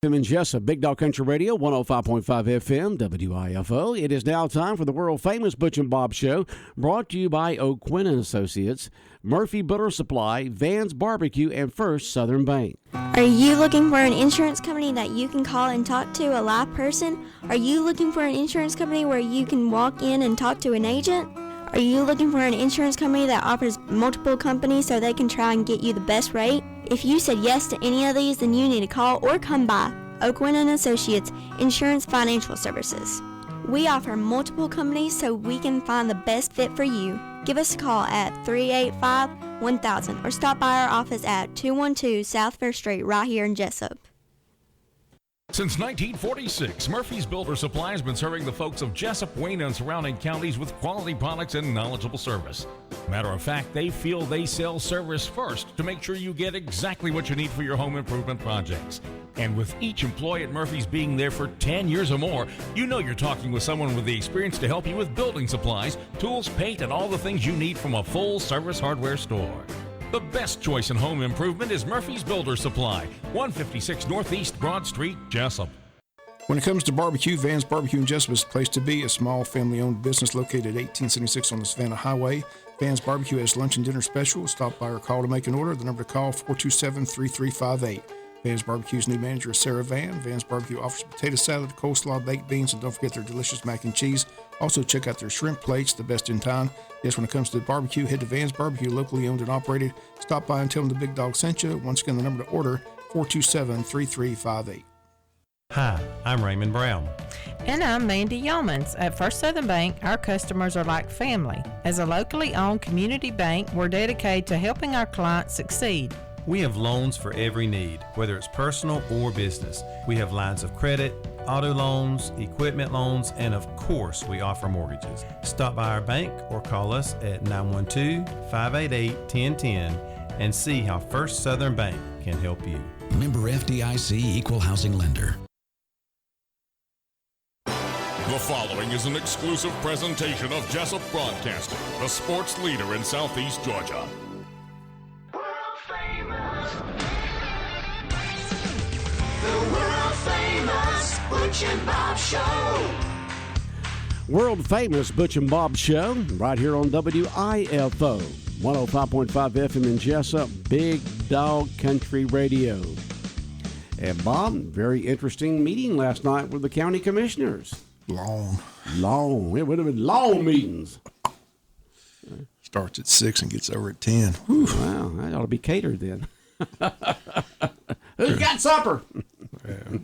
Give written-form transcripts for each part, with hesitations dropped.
I'm in Jesup, Big Dog Country Radio, 105.5 FM, WIFO. It is now time for the world-famous Butch and Bob Show, brought to you by O'Quinn & Associates, Murphy Builder Supply, Van's Barbecue, and First Southern Bank. Are you looking for an insurance company that you can call and talk to a live person? Are you looking for an insurance company where you can walk in and talk to an agent? Are you looking for an insurance company that offers multiple companies so they can try and get you the best rate? If you said yes to any of these, then you need to call or come by O'Quinn & Associates Insurance Financial Services. We offer multiple companies so we can find the best fit for you. Give us a call at 385-1000 or stop by our office at 212 South First Street right here in Jesup. Since 1946, Murphy's Builder Supply has been serving the folks of Jesup, Wayne, and surrounding counties with quality products and knowledgeable service. Matter of fact, they feel they sell service first to make sure you get exactly what you need for your home improvement projects. And with each employee at Murphy's being there for 10 years or more, you know you're talking with someone with the experience to help you with building supplies, tools, paint, and all the things you need from a full-service hardware store. The best choice in home improvement is Murphy's Builder Supply, 156 Northeast Broad Street, Jesup. When it comes to barbecue, Van's Barbecue in Jesup is the place to be. A small family-owned business located at 1876 on the Savannah Highway. Van's Barbecue has lunch and dinner specials. Stop by or call to make an order. The number to call, 427-3358. Van's Barbecue's new manager is Sarah Van. Van's Barbecue offers potato salad, coleslaw, baked beans, and don't forget their delicious mac and cheese. Also, check out their shrimp plates, the best in town. Yes, when it comes to barbecue, head to Van's Barbecue, locally owned and operated. Stop by and tell them the Big Dog sent you. Once again, the number to order, 427-3358. Hi, I'm Raymond Brown. And I'm Mandy Yeomans. At First Southern Bank, our customers are like family. As a locally owned community bank, we're dedicated to helping our clients succeed. We have loans for every need, whether it's personal or business. We have lines of credit, auto loans, equipment loans, and of course, we offer mortgages. Stop by our bank or call us at 912-588-1010 and see how First Southern Bank can help you. Member FDIC Equal Housing Lender. The following is an exclusive presentation of Jesup Broadcasting, the sports leader in Southeast Georgia. The world-famous Butch and Bob Show. World-famous Butch and Bob Show, right here on WIFO, 105.5 FM in Jesup, Big Dog Country Radio. And Bob, very interesting meeting last night with the county commissioners. Long. It would have been long meetings. Starts at 6 and gets over at 10. Whew. Wow, that ought to be catered then. Who's got supper? Yeah,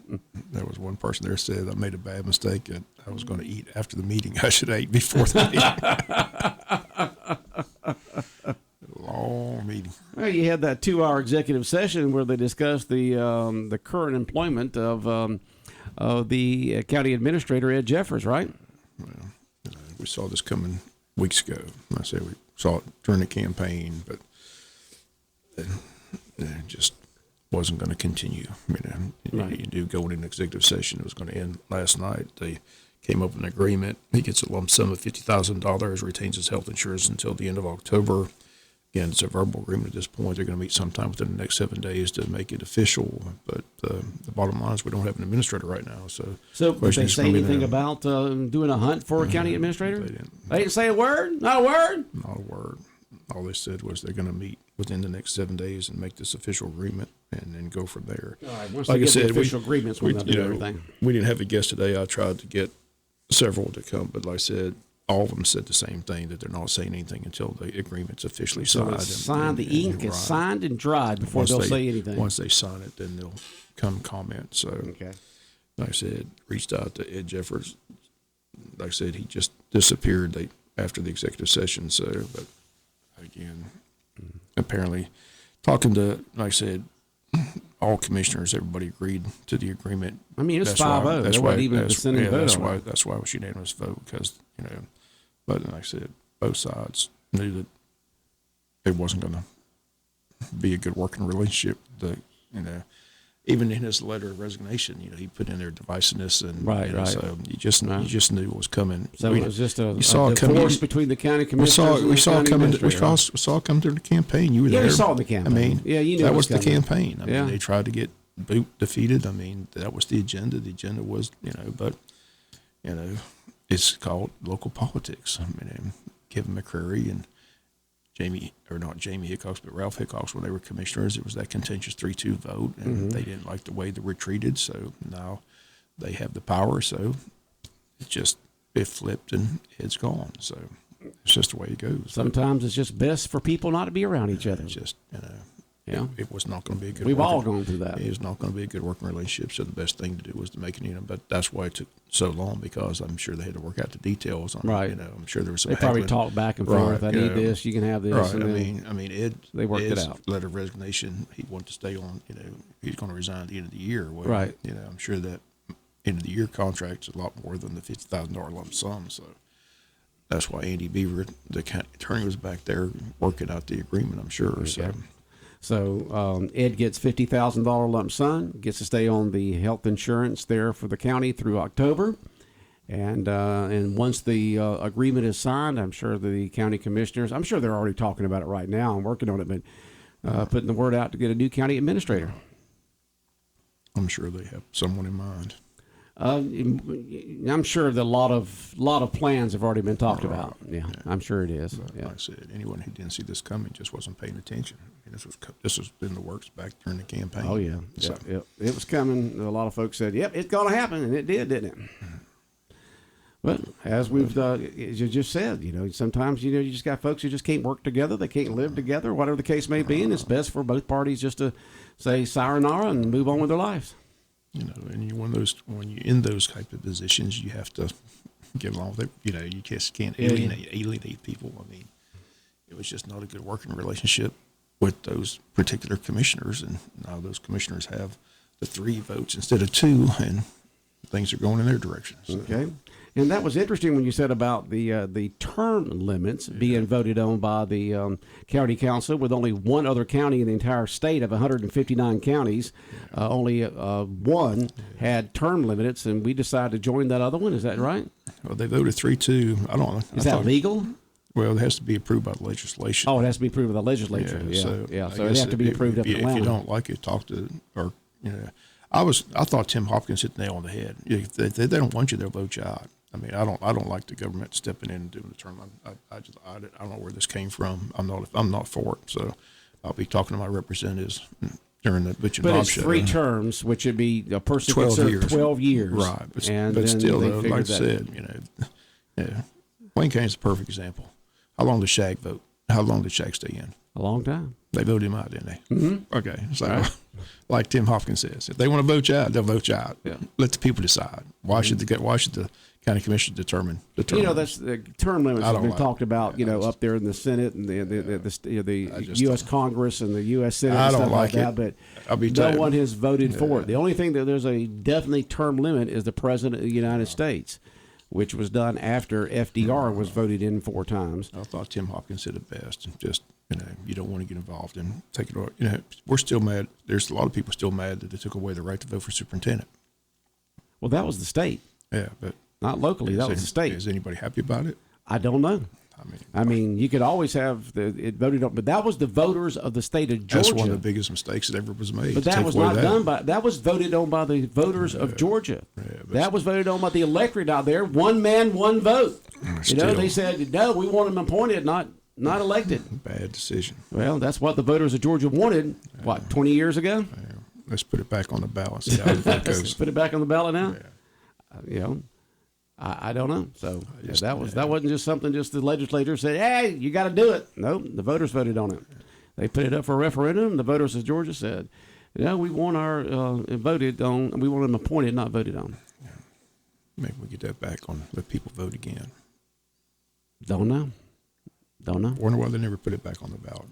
there was one person there said I made a bad mistake and I was going to eat after the meeting. I should have ate before the meeting. Long meeting. Well, you had that 2-hour executive session where they discussed the current employment of the county administrator, Ed Jeffers, right? Well, we saw this coming weeks ago. I said we saw it during the campaign, but it just wasn't going to continue. I mean, right. You do go in an executive session. It was going to end last night. They came up with an agreement. He gets a lump sum of $50,000, retains his health insurance until the end of October. Again, it's a verbal agreement at this point. They're going to meet sometime within the next 7 days to make it official. But the bottom line is we don't have an administrator right now. So did they say anything about doing a hunt for a county administrator? They didn't say a word? Not a word? Not a word. All they said was they're going to meet within the next 7 days and make this official agreement and then go from there. All right, once like they I get said, the official agreements, we'll do everything. We didn't have a guest today. I tried to get several to come, but like I said, all of them said the same thing, that they're not saying anything until the agreement's officially signed. So it's signed, the ink is signed and dried before they'll say anything. Once they sign it, then they'll come comment. So, okay. Like I said, reached out to Ed Jeffers. Like I said, he just disappeared after the executive session. So, but again, apparently talking to, like I said, all commissioners, everybody agreed to the agreement. I mean, it's 5-0. There wasn't even a dissenting vote. That's why it was unanimous vote, because, but like I said, both sides knew that it wasn't going to be a good working relationship. Even in his letter of resignation, he put in there divisiveness and right. So you just knew it was coming. So it was just a divorce between the county commissioners. We saw it come through the campaign. You were there. We saw the campaign. I mean, yeah, you knew that was the campaign. I mean, they tried to get Boot defeated. I mean, that was the agenda. The agenda was, but, it's called local politics. I mean, Kevin McCreary and not Jamie Hickox, but Ralph Hickox, when they were commissioners, it was that contentious 3-2 vote, and they didn't like the way they were treated. So now they have the power. So it flipped and it's gone. So it's just the way it goes. Sometimes it's just best for people not to be around each other. It's just, Yeah. It was not going to be a good. We've all gone through that. It was not going to be a good working relationship. So the best thing to do was to make it, but that's why it took so long, because I'm sure they had to work out the details on right. it. I'm sure there was some. They probably talked back and forth. I need this. You can have this. Right. And I mean, Ed. They worked Ed's it out. Letter of resignation. He wanted to stay on. He's going to resign at the end of the year. Well, right. I'm sure that end of the year contract is a lot more than the $50,000 lump sum. So that's why Andy Beaver, the county attorney, was back there working out the agreement. I'm sure. Okay. So Ed gets $50,000 lump sum, gets to stay on the health insurance there for the county through October. And once the agreement is signed, I'm sure the county commissioners, I'm sure they're already talking about it right now and working on it, but putting the word out to get a new county administrator. I'm sure they have someone in mind. I'm sure that a lot of plans have already been talked about. Yeah, I'm sure it is. But yeah. like I said, anyone who didn't see this coming just wasn't paying attention. I mean, this was in the works back during the campaign. Oh yeah, So. yeah. It was coming. A lot of folks said, "Yep, it's going to happen," and it did, didn't it? But as we've as you just said, sometimes you just got folks who just can't work together. They can't live together, whatever the case may be, and it's best for both parties just to say sayonara and move on with their lives. And when you're in those type of positions, you have to get along with it. You just can't alienate people. I mean, it was just not a good working relationship with those particular commissioners, and now those commissioners have the 3 votes instead of 2, and things are going in their direction. So. Okay. And that was interesting when you said about the term limits being voted on by the county council, with only one other county in the entire state of 159 counties. Only one had term limits, and we decided to join that other one. Is that right? Well, they voted 3-2. I don't know. Is that legal? Well, it has to be approved by the legislation. Oh, it has to be approved by the legislature. Yeah. So it have to be approved up in Atlanta. If you don't like it, talk to I thought Tim Hopkins hit the nail on the head. If they don't want you, they'll vote you out. I mean, I don't like the government stepping in and doing the term. I don't know where this came from. I'm not for it. So I'll be talking to my representatives during the Butch and Bob show. But it's 3 terms, which would be a person 12 years. 12 years. Right. But still, though, like I said, Wayne County's a perfect example. How long did Shag vote? How long did Shag stay in? A long time. They voted him out, didn't they? Mm-hmm. Okay. So, like Tim Hopkins says, if they want to vote you out, they'll vote you out. Yeah. Let the people decide. Why should the county commission determine? That's the term limits have been talked about. Up there in the Senate and the U.S. Congress and the U.S. Senate and stuff like that. But no one has voted for it. The only thing that there's a definitely term limit is the President of the United States, which was done after FDR was voted in 4 times. I thought Tim Hopkins said it best. Just you don't want to get involved and take it. We're still mad. There's a lot of people still mad that they took away the right to vote for superintendent. Well, that was the state. Yeah, but not locally. That was the state. Is anybody happy about it? I don't know. I mean, you could always have it voted on, but that was the voters of the state of Georgia. That's one of the biggest mistakes that ever was made. But that was not done by. That was voted on by the voters of Georgia. That was voted on by the electorate out there. One man, one vote. They said no. We want him appointed, not elected. Bad decision. Well, that's what the voters of Georgia wanted. 20 years ago? Yeah. Let's put it back on the ballot. See how it goes. Let's put it back on the ballot now. Yeah. I don't know. So that wasn't just something just the legislature said, hey, you got to do it. No, the voters voted on it. They put it up for a referendum. The voters of Georgia said, we want our voted on. We want them appointed, not voted on. Yeah. Maybe we get that back on. Let people vote again. Don't know. Wonder why they never put it back on the ballot.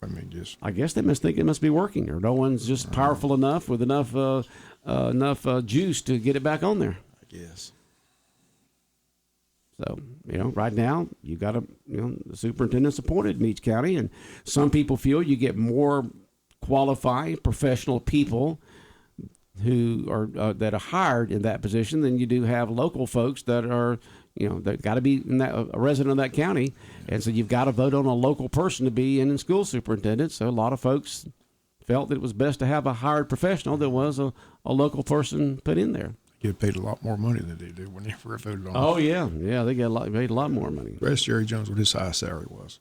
I mean, I guess they must think it must be working, or no one's just powerful enough with enough juice to get it back on there. I guess. So, right now you got the superintendent's appointed in each county, and some people feel you get more qualified professional people who are that are hired in that position than you do have local folks that are, that got to be in that a resident of that county, and so you've got to vote on a local person to be in school superintendent. So a lot of folks felt that it was best to have a hired professional that was a local person put in there. Get paid a lot more money than they did when they first voted on. Oh yeah, they paid a lot more money. Ask Jerry Jones what his high salary was.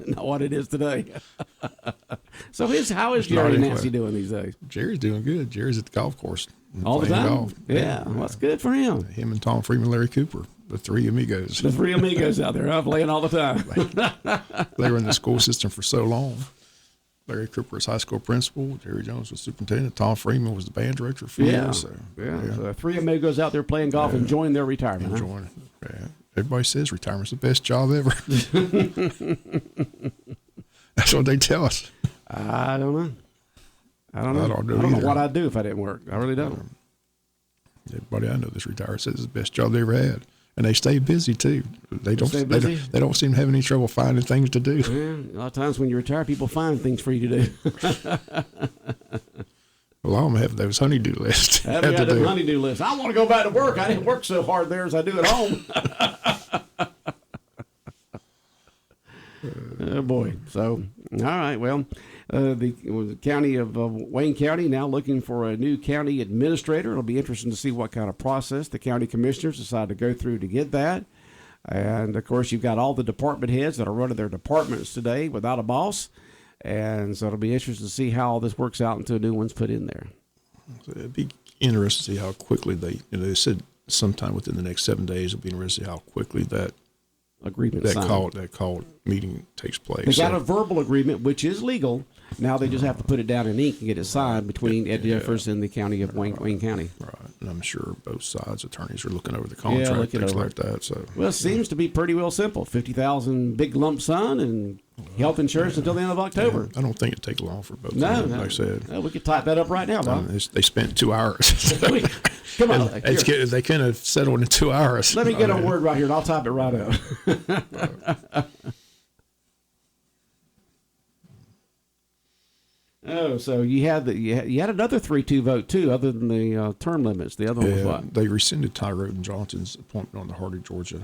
Not what it is today. So how is Jerry Nancy doing these days? Jerry's doing good. Jerry's at the golf course all the time. Golf. Yeah, well, that's good for him. Him and Tom Freeman, Larry Cooper, the three amigos. The three amigos out there, playing all the time. They were in the school system for so long. Larry Cooper was high school principal. Jerry Jones was superintendent. Tom Freeman was the band director for years. So, So three amigos out there playing golf, enjoying their retirement. Enjoying it. Yeah. Everybody says retirement's the best job ever. That's what they tell us. I don't know. I don't know what I'd do if I didn't work. I really don't. Everybody I know that's retired says it's the best job they ever had. And they stay busy too. They don't seem to have any trouble finding things to do. Yeah, a lot of times when you retire, people find things for you to do. Well, I'm gonna have those honeydew lists. Have got the honeydew list. I want to go back to work. I didn't work so hard there as I do at home. Oh boy. So, all right. Well, the county of Wayne County now looking for a new county administrator. It'll be interesting to see what kind of process the county commissioners decide to go through to get that. And of course, you've got all the department heads that are running their departments today without a boss. And so it'll be interesting to see how all this works out until a new one's put in there. So it'd be interesting to see how quickly they said sometime within the next 7 days. It'll be interesting to see how quickly that agreement that called meeting takes place. They got a verbal agreement, which is legal. Now they just have to put it down in ink and get it signed between Ed Jeffers and the county of Wayne County. Right, and I'm sure both sides' attorneys are looking over the contract, things like that. So, well, it seems to be pretty well simple: $50,000 big lump sum and health insurance until the end of October. Yeah, I don't think it'd take long for both. No, like I said, we could type that up right now, Bob. They spent 2 hours. Come on, they couldn't have settled in 2 hours. Let me get a word right here, and I'll type it right up. Oh, so you had another 3-2 vote too, other than the term limits. The other one was what? They rescinded Tyrone Johnson's appointment on the Heart of Georgia.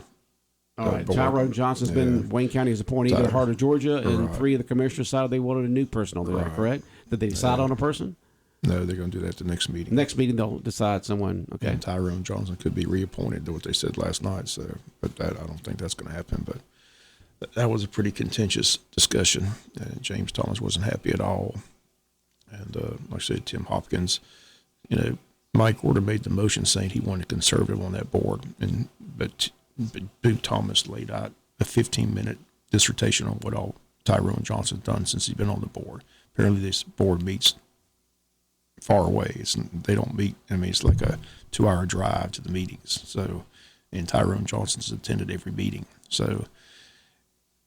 All right, Tyrone Johnson's been Wayne County's appointee to the Heart of Georgia, and 3 of the commissioners decided they wanted a new person over there. Correct? Did they decide on a person? No, they're going to do that at the next meeting. Next meeting, they'll decide someone. Okay. And Tyrone Johnson could be reappointed to what they said last night. So, but that I don't think that's going to happen. But that was a pretty contentious discussion. James Thomas wasn't happy at all. And like I said, Tim Hopkins, Mike Order made the motion saying he wanted a conservative on that board, but Boo Thomas laid out a 15-minute dissertation on what all Tyrone Johnson's done since he's been on the board. Apparently, this board meets far away. They don't meet. I mean, it's like a 2-hour drive to the meetings. So, and Tyrone Johnson's attended every meeting. So,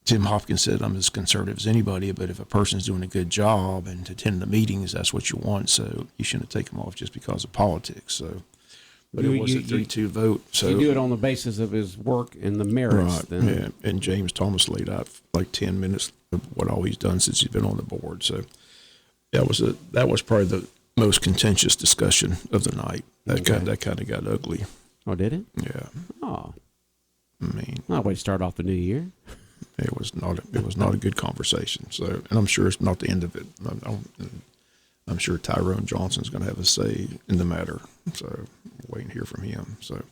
Tim Hopkins said, I'm as conservative as anybody, but if a person's doing a good job and attending the meetings, that's what you want. So you shouldn't take them off just because of politics. So, but it was a 3-2 vote. So you do it on the basis of his work and the merits. Right. Then. Yeah. And James Thomas laid out like 10 minutes of what all he's done since he's been on the board. So that was probably the most contentious discussion of the night. That kind of got ugly. Oh, did it? Yeah. Oh. I mean, not a way to start off the new year. It was not a good conversation. So, and I'm sure it's not the end of it. I'm sure Tyrone Johnson's going to have a say in the matter. So, wait and hear from him. So,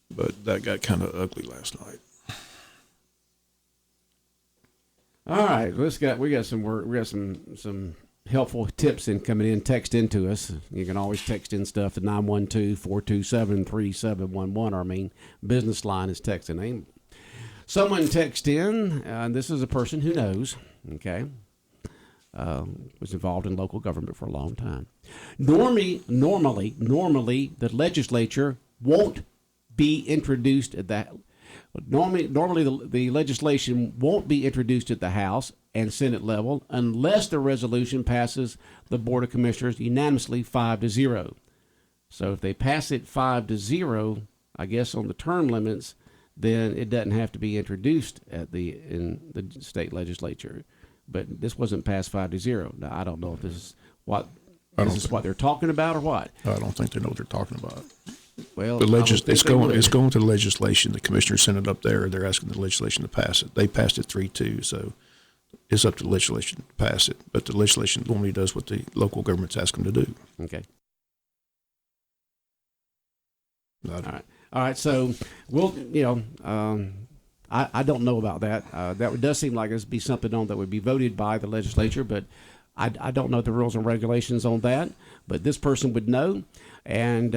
but that got kind of ugly last night. All right, we got some helpful tips coming in. Text into us. You can always text in stuff to 912-427-3711. Our main business line is texting name. Someone text in, and this is a person who knows, okay, was involved in local government for a long time. Normally, the legislature won't be introduced at that. Normally, the legislation won't be introduced at the House and Senate level unless the resolution passes the Board of Commissioners unanimously 5-0. So if they pass it 5-0, I guess on the term limits, then it doesn't have to be introduced in the state legislature. But this wasn't passed 5-0. Now, I don't know if this is what they're talking about or what. I don't think they know what they're talking about. Well, it's going to the legislation. The commissioners sent it up there. They're asking the legislation to pass it. They passed it 3-2. So it's up to the legislation to pass it, but the legislation normally does what the local governments ask them to do. Okay. All right. So we'll, I don't know about that. That does seem like it'd be something that would be voted by the legislature, but I don't know the rules and regulations on that. But this person would know, and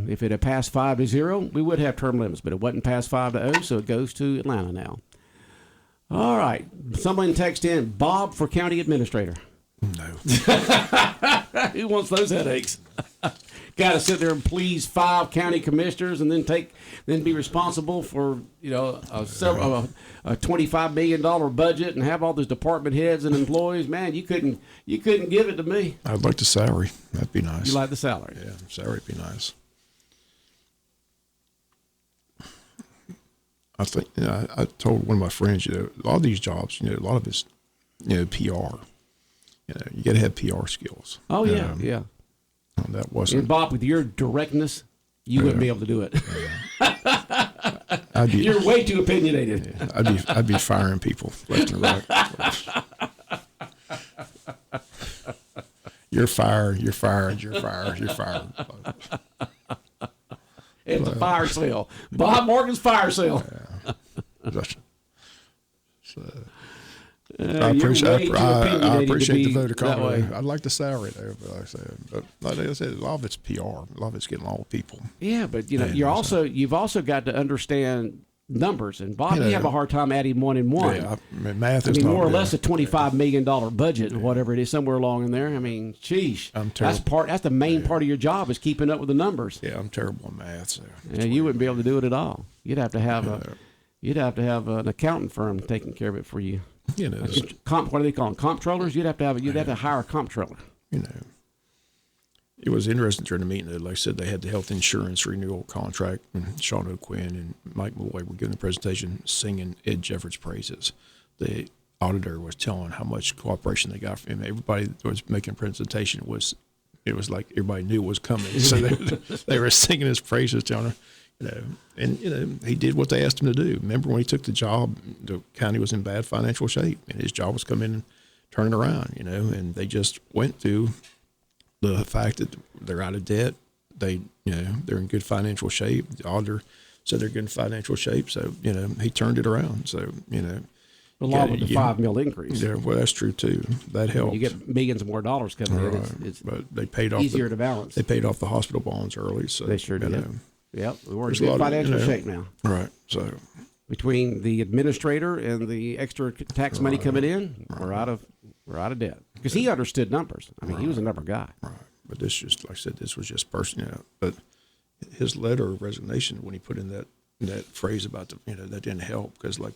if it had passed 5-0, we would have term limits, but it wasn't passed 5-0, so it goes to Atlanta now. All right. Someone text in, Bob for county administrator. No. Who wants those headaches? Got to sit there and please 5 county commissioners and then be responsible for a $25 million budget and have all those department heads and employees. Man, you couldn't give it to me. I'd like the salary. That'd be nice. You like the salary? Yeah, salary'd be nice. I think I told one of my friends, a lot of these jobs, a lot of it's, PR. You got to have PR skills. Oh yeah, yeah. That wasn't. And Bob, with your directness, you wouldn't be able to do it. You're way too opinionated. Yeah, I'd be firing people left and right. You're fired. You're fired. You're fired. You're fired. It's a fire sale. Bob Morgan's fire sale. Yeah. I appreciate the vote of confidence. I'd like the salary there, but like I said, a lot of it's PR. A lot of it's getting along with people. Yeah, but you've also got to understand numbers. And Bob, you have a hard time adding 1 and 1. Yeah, math is more or less a $25 million budget, or whatever it is, somewhere along in there. I mean, sheesh. I'm terrible. That's the main part of your job, is keeping up with the numbers. Yeah, I'm terrible in math. So you wouldn't be able to do it at all. You'd have to have an accountant firm taking care of it for you. What do they call them? Comptrollers? You'd have to hire a comptroller. It was interesting during the meeting. Like I said, they had the health insurance renewal contract, and Sean O'Quinn and Mike Malloy were giving a presentation singing Ed Jeffords' praises. The auditor was telling how much cooperation they got from him. Everybody that was making a presentation it was like everybody knew it was coming. So they were singing his praises, telling her. He did what they asked him to do. Remember when he took the job, the county was in bad financial shape, and his job was come in and turn it around, and they just went through the fact that they're out of debt. They're in good financial shape. The auditor said they're good in financial shape. So, he turned it around. So, along with the $5 million increase. Yeah, well, that's true too. That helped. You get millions more dollars coming in. But they paid off easier to balance. They paid off the hospital bonds early. So they sure did. Yep, we're in good financial shape now. Right. So between the administrator and the extra tax money coming in, we're out of debt, because he understood numbers. I mean, he was a number guy. Right. But this just, like I said, this was just personal. But his letter of resignation, when he put in that phrase about that didn't help, because like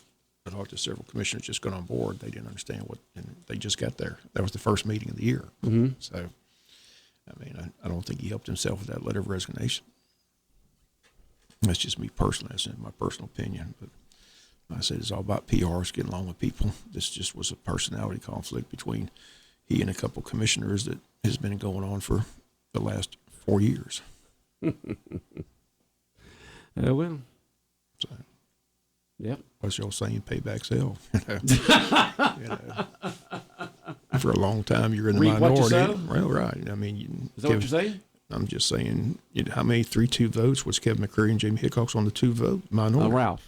I talked to several commissioners just got on board, they didn't understand and they just got there. That was the first meeting of the year. Mm-hmm. So, I mean, I don't think he helped himself with that letter of resignation. That's just me personally. That's my personal opinion. But like I said, it's all about PRs, getting along with people. This just was a personality conflict between he and a couple commissioners that has been going on for the last 4 years. Well. So, yep. What's y'all saying? Payback's hell. For a long time, you're in the minority. Well, right. I mean, is that what you're saying? I'm just saying, how many 3-2 votes was Kevin McCreary and Jamie Hickox on the 2-vote minority?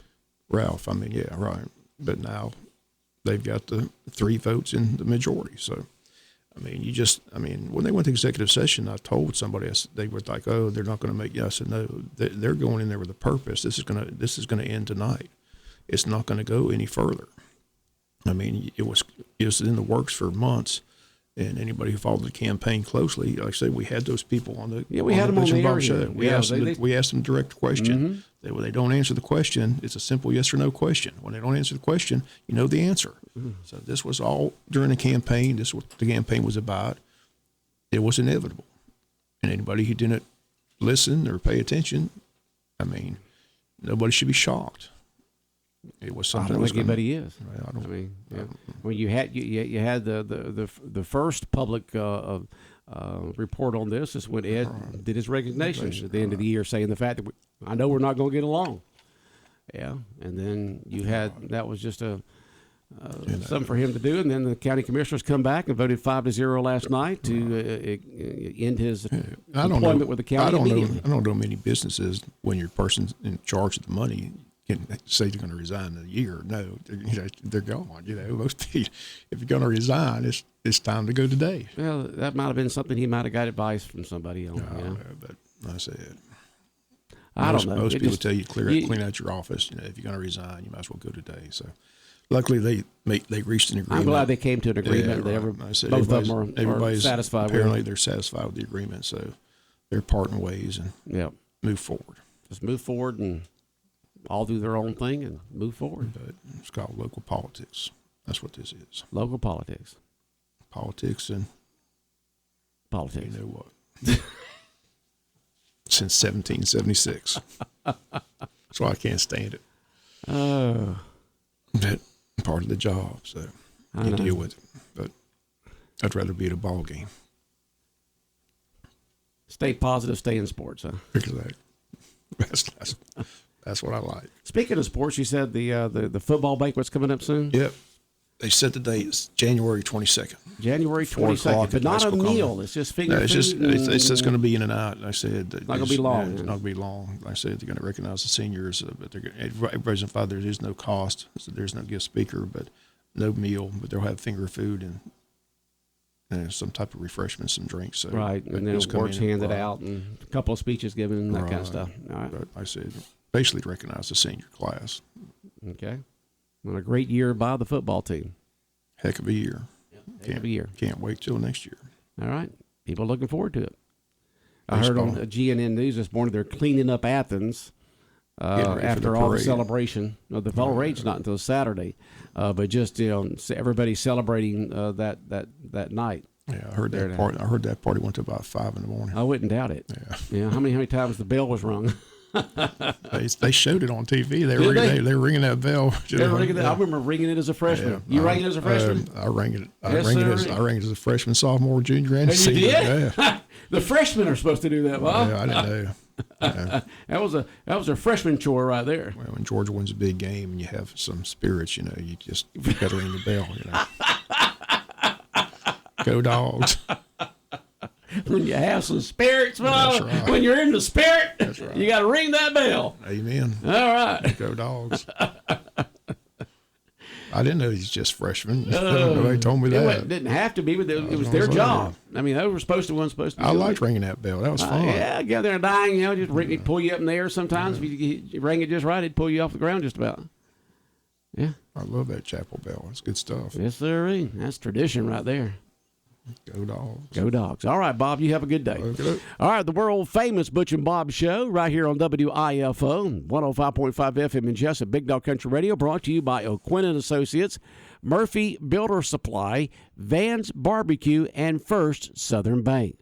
Ralph. I mean, yeah, right. But now they've got the 3 votes in the majority. So, I mean, when they went to executive session, I told somebody, they were like, oh, they're not going to make. I said, no, they're going in there with a purpose. This is going to end tonight. It's not going to go any further. I mean, it was in the works for months. And anybody who followed the campaign closely, like I said, we had those people on the we had them on the air. Show. We asked them direct question. Mm-hmm. When they don't answer the question, it's a simple yes or no question. When they don't answer the question, you know the answer. Mm-hmm. So this was all during the campaign. This is what the campaign was about. It was inevitable. And anybody who didn't listen or pay attention, I mean, nobody should be shocked. It was something. I don't think anybody is. I mean, when you had the first public report on this is when Ed did his resignation at the end of the year, saying the fact that I know we're not going to get along. Yeah, and then you had that was just a something for him to do. And then the county commissioners come back and voted 5-0 last night to end his employment with the county immediately. I don't know many businesses when your person's in charge of the money can say they're going to resign in a year. No, they're gone. Most people, if you're going to resign, it's time to go today. Well, that might have been something he might have got advice from somebody on. But I said, I don't know. Most people tell you clean out your office. If you're going to resign, you might as well go today. So, luckily they reached an agreement. I'm glad they came to an agreement. Yeah, right. Both of them are satisfied. Apparently, they're satisfied with the agreement. So, they're parting ways and move forward. Just move forward and all do their own thing and move forward. But it's called local politics. That's what this is. Local politics. Politics and politics. You know what? Since 1776. That's why I can't stand it. Oh. But part of the job, so you deal with it. But I'd rather be at a ball game. Stay positive, stay in sports, huh? Exactly. That's what I like. Speaking of sports, you said the football banquet's coming up soon? Yep. They set the date. It's January 22nd. January 22nd, but not a meal. It's just finger food. It's just going to be in and out. Like I said, it's not going to be long. It's not going to be long. Like I said, they're going to recognize the seniors, but everybody's invited. There is no cost. So there's no guest speaker, but no meal. But they'll have finger food and some type of refreshments, some drinks. So right, and then awards handed out and a couple of speeches given and that kind of stuff. All right. But like I said, basically recognize the senior class. Okay. Well, a great year by the football team. Heck of a year. Heck of a year. Can't wait till next year. All right. People are looking forward to it. I heard on GNN News this morning they're cleaning up Athens after all the celebration. No, the parade's not until Saturday, but just everybody celebrating that night. Yeah, I heard that party. I heard that party went to about 5 in the morning. I wouldn't doubt it. Yeah. How many times the bell was rung? They showed it on TV. They were ringing that bell. I remember ringing it as a freshman. You rang it as a freshman? I rang it. I rang it as a freshman, sophomore, junior, and senior. You did? Yeah. The freshmen are supposed to do that, Bob. Yeah, I didn't know. Yeah. that was a freshman chore right there. Well, when Georgia wins a big game and you have some spirits, you got to ring the bell. Go Dogs. When you have some spirits, Bob, right. When you're in the spirit, right. You got to ring that bell. Amen. All right. Go Dogs. I didn't know he's just freshmen. Nobody told me that. It didn't have to be, but it was their job. I mean, they were supposed to. I liked ringing that bell. That was fun. Yeah, get there and dying. Just ring it, pull you up in the air. Sometimes if you rang it just right, it'd pull you off the ground just about. Yeah. I love that chapel bell. It's good stuff. Yes, sir. That's tradition right there. Go Dogs. Go Dogs. All right, Bob, you have a good day. Okay. All right, the world-famous Butch and Bob Show right here on WIFO, 105.5 FM in Jesup, Big Dog Country Radio, brought to you by O'Quinn & Associates, Murphy Builder Supply, Van's Barbecue, and First Southern Bank.